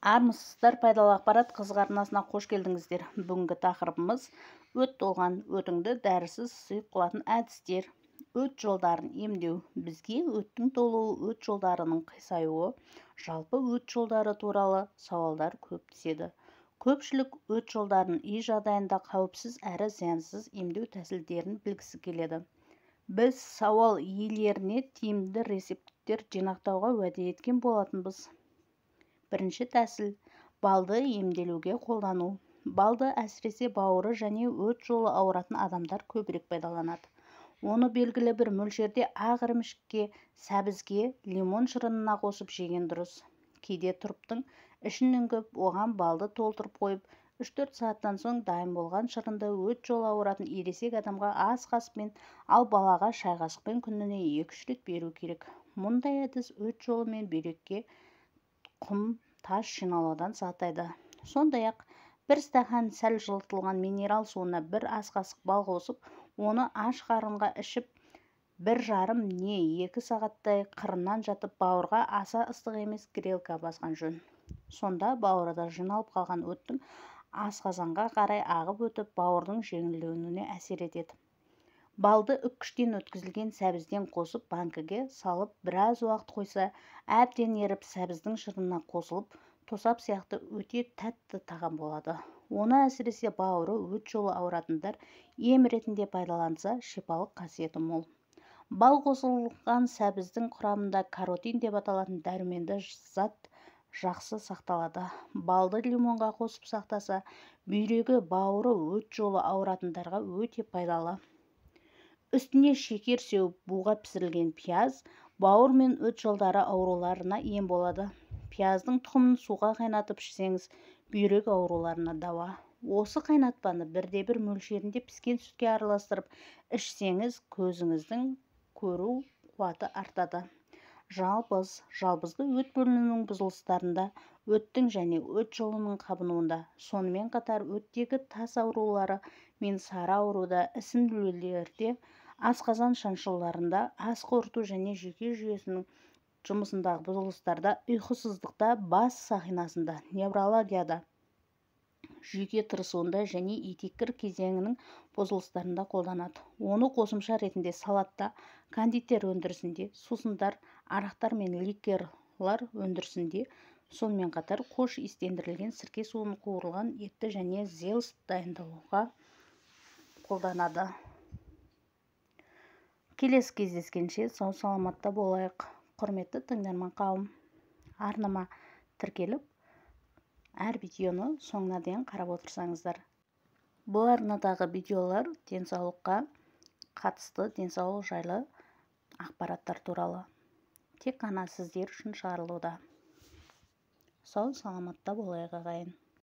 Армысыздар, пайдалы ақпарат қызық арнасына қош келдіңіздер. Бүгінгі тақырыбымыз өт толған өтіңді дәрісіз сұйық қылатын әдістер. Өт жолдарын емдеу. Бізге өттің толуы, өт жолдарының қисаюы, жалпы өт жолдары туралы сауалдар көп түседі. Көпшілік өт жолдарын үй жағдайында қауіпсіз әрі зиянсыз емдеу тәсілдерін білгісі келеді. Біз сауал иелеріне тиімді рецепттер жинақтауға уәде еткен болатынбыз. Бірінші тәсіл – балды емделуге қолдану. Балды әсіресе бауыры және өт жолы ауыратын адамдар көбірек пайдаланады. Оны белгілі бір мөлшерде ақ ірімшікке, сәбізге, лимон шырынына қосып жеген дұрыс. Кейде тұрыптың ішін үңгіп, оған балды толтырып қойып, 3-4 сағаттан соң дайын болған шырынды өт жолы ауыратын ересек адамға ас қаспен, ал балаға шай қасықпен күніне 2-3 рет беру керек. Мұндай әдіс өт жолы мен бүйрекке құм, тас жиналудан сақтайды. Сондай-ақ, бір стақан сәл жылытылған минерал суына 1 ас қасық бал қосып, оны аш қарынға ішіп, 1,5 не 2 сағаттай қырынан жатып, бауырға аса ыстық емес грелка басқан жөн. Сонда бауырда жиналып қалған өттің асқазанға қарай ағып өтіп, бауырдың жеңілдеуіне әсер етеді. Балды үккіштен өткізілген сәбізден қосып, банкіге салып, біраз уақыт қойса, әбден еріп, сәбіздің шырынына қосылып, тосап сияқты өте тәтті тағам болады. Оны әсіресе бауыры өт жолы ауыратындар ем ретінде пайдаланса, шипалық қасиеті мол. Бал қосылған сәбіздің құрамында каротин деп аталатын дәруменді зат жақсы сақталады. Балды лимонға қосып сақтаса, бүйрегі, бауыры өт жолы ауыратындарға өте пайдалы. Үстіне шекер сеуіп, буға пісірілген пияз, бауыр мен өт жолдары ауруларына ем болады. Пияздың тұқымын суға қайнатып ішсеңіз, бүйрек ауруларына дауа. Осы қайнатпаны 1/1 мөлшерінде піскен сүтке араластырып ішсеңіз, көзіңіздің көру қуаты артады. Жалбызды өт бөлінуінің бұзылыстарында, өттің және өт жолының қабынуында, сонымен қатар өттегі тас аурулары мен сары ауруда, ісінділерде, асқазан шаншуларында, ас қорыту және жүйке жүйесінің жұмысындағы бұзылыстарда, ұйқысыздықта, бас сақинасында, неврологияда, жүйке тырысуында және етеккір кезеңінің бұзылыстарында қолданады. Оны қосымша ретінде салатта, кондитер өндірісінде, сусындар, арақтар мен ликерлар өндірісінде, сонымен қатар қош иістендірілген сірке суын қуырылған етті және зелс дайындауға қолданады. Келесі кездескенше сау саламатта болайық. Құрметті тыңдарман қауым, арнама тіркеліп, әр видеоны соңына дейін қарап отырсаңыздар. Бұл арнадағы видеолар денсаулыққа қатысты, денсаулық жайлы ақпараттар туралы. Тек қана сіздер үшін шығарылуда. Сау саламатта болайық ағайын.